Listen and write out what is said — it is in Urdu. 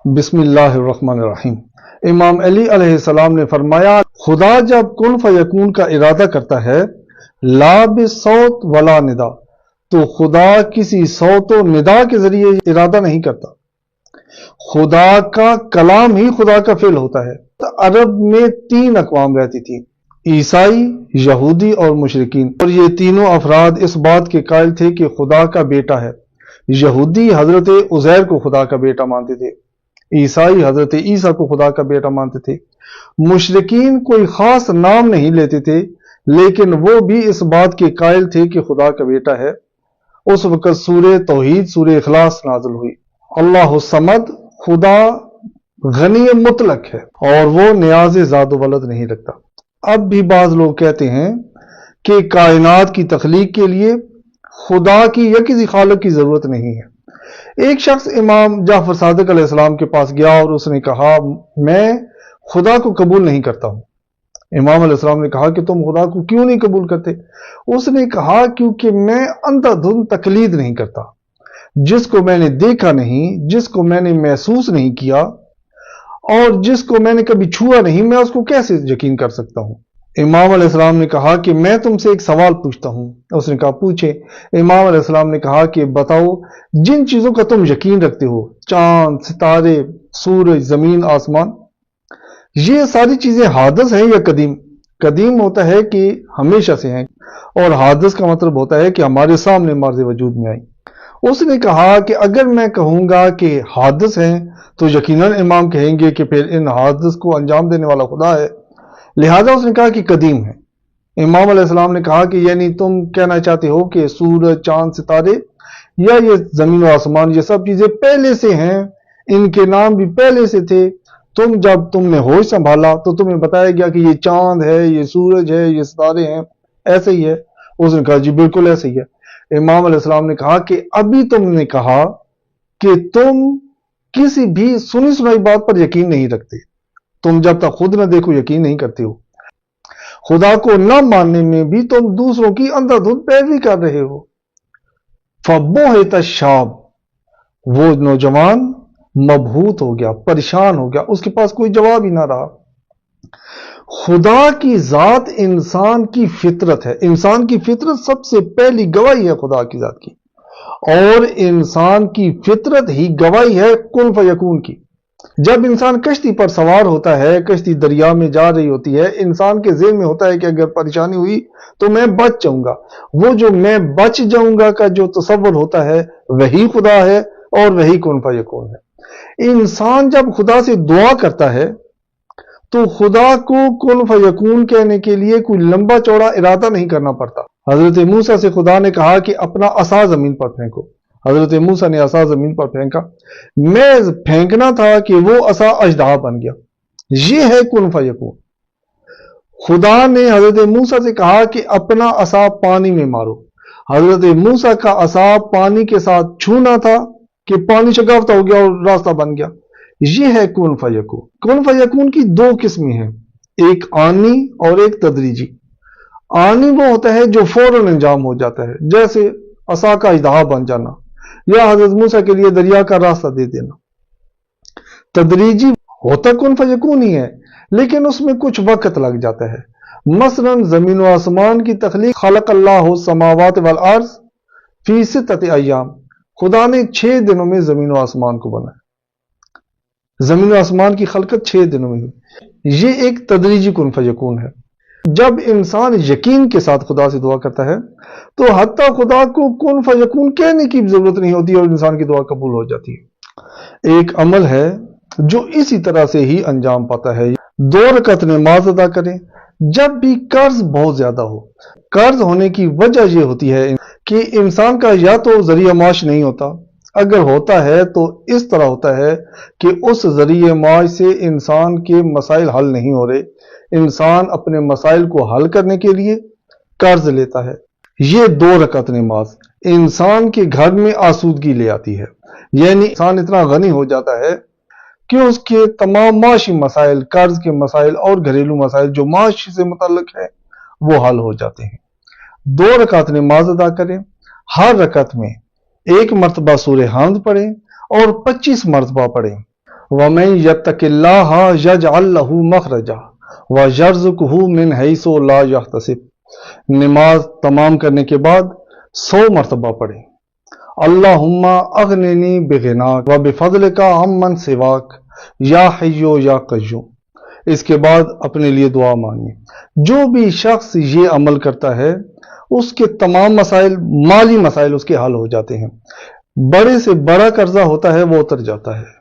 بسم اللہ الرحمن الرحیم۔ امام علی علیہ السلام نے فرمایا، خدا جب کن فیکون کا ارادہ کرتا ہے لا بصوت ولا ندا، تو خدا کسی صوت و ندا کے ذریعے ارادہ نہیں کرتا، خدا کا کلام ہی خدا کا فعل ہوتا ہے۔ عرب میں 3 اقوام رہتی تھی، عیسائی، یہودی اور مشرکین، اور یہ تینوں افراد اس بات کے قائل تھے کہ خدا کا بیٹا ہے۔ یہودی حضرت عزیر کو خدا کا بیٹا مانتے تھے، عیسائی حضرت عیسیٰ کو خدا کا بیٹا مانتے تھے، مشرکین کوئی خاص نام نہیں لیتے تھے لیکن وہ بھی اس بات کے قائل تھے کہ خدا کا بیٹا ہے۔ اس وقت سورہ توحید، سورہ اخلاص نازل ہوئی۔ اللہ الصمد، خدا غنی مطلق ہے اور وہ نیاز زاد و ولد نہیں رکھتا۔ اب بھی بعض لوگ کہتے ہیں کہ کائنات کی تخلیق کے لیے خدا کی یا کسی خالق کی ضرورت نہیں ہے۔ ایک شخص امام جعفر صادق علیہ السلام کے پاس گیا اور اس نے کہا، میں خدا کو قبول نہیں کرتا ہوں۔ امام علیہ السلام نے کہا کہ تم خدا کو کیوں نہیں قبول کرتے؟ اس نے کہا، کیونکہ میں اندھا دھند تقلید نہیں کرتا، جس کو میں نے دیکھا نہیں، جس کو میں نے محسوس نہیں کیا اور جس کو میں نے کبھی چھوا نہیں، میں اس کو کیسے یقین کر سکتا ہوں؟ امام علیہ السلام نے کہا کہ میں تم سے ایک سوال پوچھتا ہوں۔ اس نے کہا، پوچھے۔ امام علیہ السلام نے کہا کہ بتاؤ، جن چیزوں کا تم یقین رکھتے ہو، چاند، ستارے، سورج، زمین، آسمان، یہ ساری چیزیں حادث ہیں یا قدیم؟ قدیم ہوتا ہے کہ ہمیشہ سے ہیں، اور حادث کا مطلب ہوتا ہے کہ ہمارے سامنے مارز وجود میں آئی۔ اس نے کہا کہ اگر میں کہوں گا کہ حادث ہیں تو یقیناً امام کہیں گے کہ پھر ان حادث کو انجام دینے والا خدا ہے، لہذا اس نے کہا کہ قدیم ہے۔ امام علیہ السلام نے کہا کہ یعنی تم کہنا چاہتے ہو کہ سورج، چاند، ستارے یا یہ زمین و آسمان، یہ سب چیزیں پہلے سے ہیں، ان کے نام بھی پہلے سے تھے، جب تم نے ہوش سنبھالا تو تمہیں بتایا گیا کہ یہ چاند ہے، یہ سورج ہے، یہ ستارے ہیں، ایسے ہی ہے؟ اس نے کہا، جی بالکل ایسے ہی ہے۔ امام علیہ السلام نے کہا کہ ابھی تم نے کہا کہ تم کسی بھی سنی سنائی بات پر یقین نہیں رکھتے، تم جب تک خود نہ دیکھو یقین نہیں کرتے ہو۔ خدا کو نہ ماننے میں بھی تم دوسروں کی اندھا دھند پیروی کر رہے ہو۔ فبہت الشاب، وہ نوجوان مبہوت ہو گیا، پریشان ہو گیا، اس کے پاس کوئی جواب ہی نہ رہا۔ خدا کی ذات انسان کی فطرت ہے، انسان کی فطرت سب سے پہلی گواہی ہے خدا کی ذات کی، اور انسان کی فطرت ہی گواہی ہے کن فیکون کی۔ جب انسان کشتی پر سوار ہوتا ہے، کشتی دریا میں جا رہی ہوتی ہے، انسان کے ذہن میں ہوتا ہے کہ اگر پریشانی ہوئی تو میں بچ جاؤں گا۔ وہ جو میں بچ جاؤں گا کا جو تصور ہوتا ہے وہی خدا ہے اور وہی کن فیکون ہے۔ انسان جب خدا سے دعا کرتا ہے تو خدا کو کن فیکون کہنے کے لیے کوئی لمبا چوڑا ارادہ نہیں کرنا پڑتا۔ حضرت موسیٰ سے خدا نے کہا کہ اپنا عصا زمین پر پھینکو، حضرت موسیٰ نے عصا زمین پر پھینکا، محض پھینکنا تھا کہ وہ عصا اژدہا بن گیا۔ یہ ہے کن فیکون۔ خدا نے حضرت موسیٰ سے کہا کہ اپنا عصا پانی میں مارو، حضرت موسیٰ کا عصا پانی کے ساتھ چھونا تھا کہ پانی شگافتہ ہو گیا اور راستہ بن گیا۔ یہ ہے کن فیکون۔ کن فیکون کی 2 قسمیں ہیں، ایک آنی اور ایک تدریجی۔ آنی وہ ہوتا ہے جو فوراً انجام ہو جاتا ہے، جیسے عصا کا اژدہا بن جانا یا حضرت موسیٰ کے لیے دریا کا راستہ دے دینا۔ تدریجی ہوتا کن فیکون ہی ہے لیکن اس میں کچھ وقت لگ جاتا ہے۔ مثلا زمین و آسمان کی تخلیق، خلق اللہ السماوات والارض فی 6 ایام، خدا نے 6 دنوں میں زمین و آسمان کو بنایا۔ زمین و آسمان کی خلقت 6 دنوں میں ہوئی۔ یہ ایک تدریجی کن فیکون ہے۔ جب انسان یقین کے ساتھ خدا سے دعا کرتا ہے تو حتیٰ خدا کو کن فیکون کہنے کی ضرورت نہیں ہوتی اور انسان کی دعا قبول ہو جاتی ہے۔ ایک عمل ہے جو اسی طرح سے ہی انجام پاتا ہے۔ 2 رکعت نماز ادا کریں جب بھی قرض بہت زیادہ ہو۔ قرض ہونے کی وجہ یہ ہوتی ہے کہ انسان کا یا تو ذریعہ معاش نہیں ہوتا، اگر ہوتا ہے تو اس طرح ہوتا ہے کہ اس ذریعہ معاش سے انسان کے مسائل حل نہیں ہو رہے، انسان اپنے مسائل کو حل کرنے کے لیے قرض لیتا ہے۔ یہ 2 رکعت نماز انسان کے گھر میں آسودگی لے آتی ہے، یعنی انسان اتنا غنی ہو جاتا ہے کہ اس کے تمام معاشی مسائل، قرض کے مسائل اور گھریلو مسائل جو معاش سے متعلق ہے وہ حل ہو جاتے ہیں۔ 2 رکعت نماز ادا کریں، ہر رکعت میں 1 مرتبہ سورہ حمد پڑھیں اور 25 مرتبہ پڑھیں۔ وَمَن يَتَّقِ اللَّهَ يَجْعَل لَّهُ مَخْرَجًا وَيَرْزُقْهُ مِنْ حَيْثُ لَا يَحْتَسِبُ۔ نماز تمام کرنے کے بعد 100 مرتبہ پڑھیں، اللہم اغننی بغناک وبفضلک عمن سواک یا حی یا قیوم۔ اس کے بعد اپنے لیے دعا مانگیں۔ جو بھی شخص یہ عمل کرتا ہے اس کے تمام مسائل، مالی مسائل اس کے حل ہو جاتے ہیں، بڑے سے بڑا قرضہ ہوتا ہے وہ اتر جاتا ہے۔